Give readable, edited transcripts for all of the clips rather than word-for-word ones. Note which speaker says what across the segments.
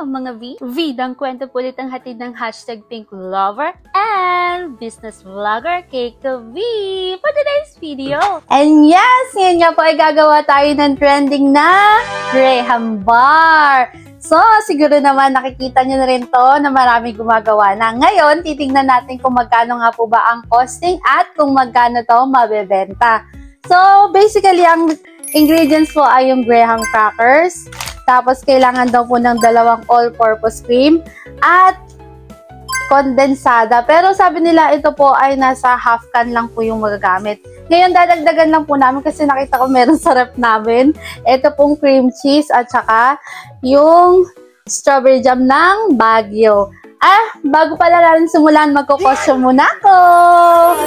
Speaker 1: mga V! Vidang kwento po ulit ang hatid ng hashtag Pink Lover and Business Vlogger Keiko V for today's video. And yes, ngayon nga po ay gagawa tayo ng trending na Graham Bar. So, siguro naman nakikita nyo na rin to na maraming gumagawa na. Ngayon, titignan natin kung magkano nga po ba ang costing at kung magkano to mabebenta. So, basically, ang ingredients po ay yung Graham crackers. Tapos, kailangan daw po ng 2 all-purpose cream at kondensada. Pero sabi nila, ito po ay nasa half can lang po yung magagamit. Ngayon, dadagdagan lang po namin kasi nakita ko meron sa rep namin. Ito pong cream cheese at saka yung strawberry jam ng Baguio. Bago pala natin simulan, magko-costume muna ako.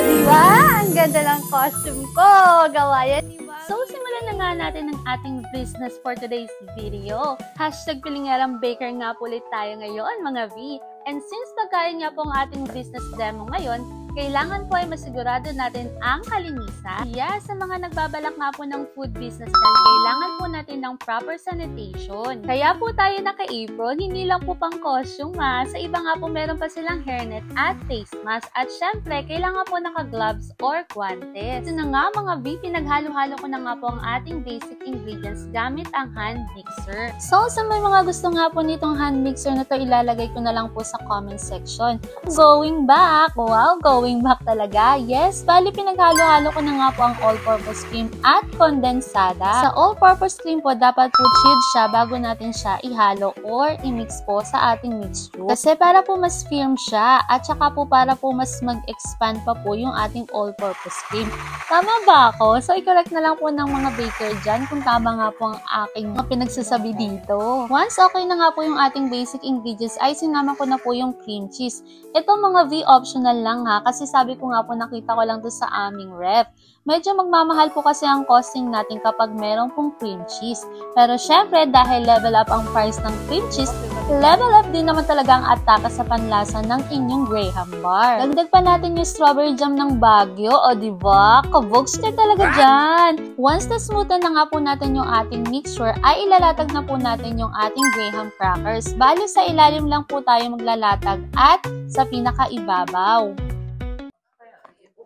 Speaker 1: Diba? Ang ganda ng costume ko. Gawa yan, diba? So, simulan na nga natin ang ating business for today's video. Hashtag Pilingerang Baker nga po ulit tayo ngayon, mga V. And since nagkaroon nga po ang ating business demo ngayon, kailangan po ay masigurado natin ang kalinisan. Yes, sa mga nagbabalak nga po ng food business lang, kailangan po natin ng proper sanitation. Kaya po tayo naka-apron, hindi lang po pang costume Sa iba nga po meron pa silang hairnet at face mask. At syempre, kailangan po naka-gloves or guantes. Ito na nga mga V, pinaghalo-halo ko na nga po ang ating basic ingredients gamit ang hand mixer. So, sa may mga gusto nga po nitong hand mixer na to, ilalagay ko na lang po sa comment section. Going back, wow, going back talaga. Yes, bali pinaghalo-halo ko na nga po ang all-purpose cream at kondensada. Sa all-purpose cream po, dapat po chilled siya bago natin siya ihalo or i-mix po sa ating mixture. Kasi para po mas firm siya at saka po para po mas mag-expand pa po yung ating all-purpose cream. Tama ba ako? So, i-correct na lang po ng mga baker dyan kung tama nga po ang aking pinagsasabi dito. Once okay na nga po yung ating basic ingredients, ay sinama ko na po yung cream cheese. Ito mga V, optional lang ha, kasi sabi ko nga po nakita ko lang to sa aming ref. Medyo magmamahal po kasi ang costing natin kapag meron pong cream cheese. Pero syempre, dahil level up ang price ng cream cheese, level up din naman talaga ang ataka sa panlasa ng inyong Graham Bar. Dagdag pa natin yung strawberry jam ng Baguio, o diba? Kabogs ka talaga dyan! Once na smoothen na nga po natin yung ating mixture, ay ilalatag na po natin yung ating Graham crackers. Bali sa ilalim lang po tayo maglalatag at sa pinakaibabaw.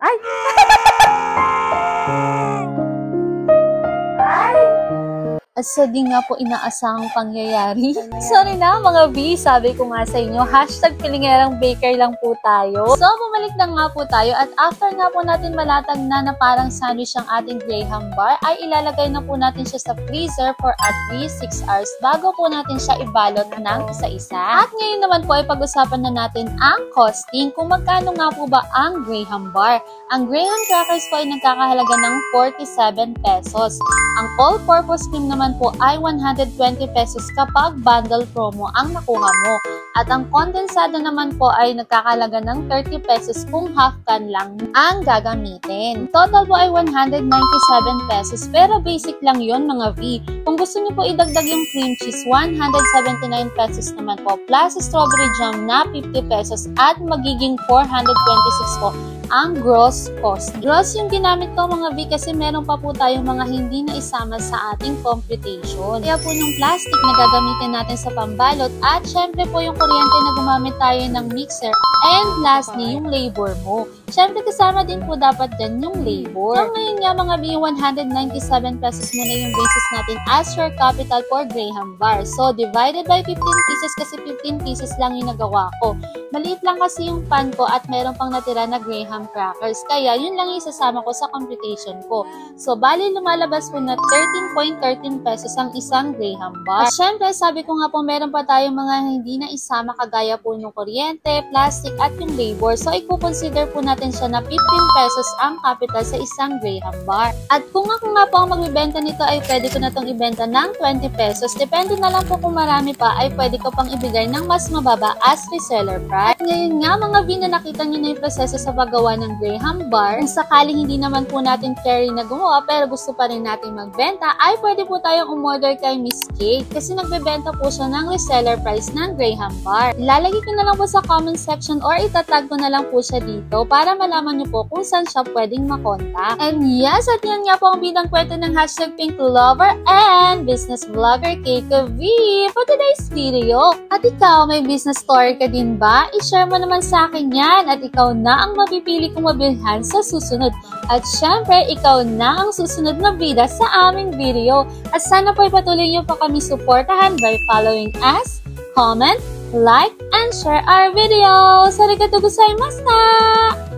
Speaker 1: Ay! Asa di nga po inaasahang pangyayari. Sorry na mga V, sabi ko nga sa inyo, hashtag Pilingerang Baker lang po tayo. So, bumalik na nga po tayo at after nga po natin malatag na parang sandwich ang ating Graham Bar, ay ilalagay na po natin siya sa freezer for at least 6 hours bago po natin siya ibalot ng isa-isa. At ngayon naman po ay pag-usapan na natin ang costing, kung magkano nga po ba ang Graham Bar. Ang Graham crackers po ay nagkakahalaga ng 47 pesos. Ang all-purpose cream naman po ay 120 pesos kapag bundle promo ang nakuha mo. At ang kondensada naman po ay nagkakahalaga ng 30 pesos kung half can lang ang gagamitin. Total po ay 197 pesos pero basic lang yon mga V. Kung gusto niyo po idagdag yung cream cheese, 179 pesos naman po plus strawberry jam na 50 pesos at magiging 426 po ang gross cost. Gross yung ginamit ko mga V kasi meron pa po tayong mga hindi na isama sa ating computation. Kaya po nung plastic na gagamitin natin sa pambalot at syempre po yung kuryente na gumamit tayo ng mixer and lastly yung labor mo. Syempre kasama din po dapat dyan yung labor. So ngayon nga mga V, 197 pesos muna yung basis natin as your capital for Graham Bar. So divided by 15 pieces kasi 15 pieces lang yung nagawa ko. Maliit lang kasi yung pan ko at meron pang natira na Graham crackers. Kaya yun lang yung isasama ko sa computation ko. So bali lumalabas po na 13.13 pesos ang isang Graham Bar. At syempre sabi ko nga po meron pa tayong mga hindi na isama kagaya po ng kuryente, plastic at yung labor. So i-consider po natin siya na 15 pesos ang capital sa isang Graham Bar. At kung ako nga po ang magbibenta nito ay pwede ko na itong ibenta ng 20 pesos. Depende na lang po kung marami pa ay pwede ko pang ibigay ng mas mababa as reseller price. At ngayon nga mga V, na nakita nyo na yung proseso sa paggawa ng Graham Bar. Kung sakaling hindi naman po natin carry na gumawa pero gusto pa rin natin magbenta, ay pwede po tayong umorder kay Miss Kate kasi nagbebenta po siya ng reseller price ng Graham Bar. Ilalagay ko na lang po sa comment section or itatag ko na lang po siya dito para para malaman niyo po kung saan siya pwedeng makontak. And yes, at yan nga po ang bidang kwento ng hashtag Pink Lover and business vlogger Keiko V for today's video. At ikaw, may business story ka din ba? I-share mo naman sa akin yan at ikaw na ang mapipili kong mabilhan sa susunod. At syempre, ikaw na ang susunod na bida sa aming video. At sana po ipatuloy niyo pa kami suportahan by following us, comment, like, and share our videos. Arigatou gozaimasu!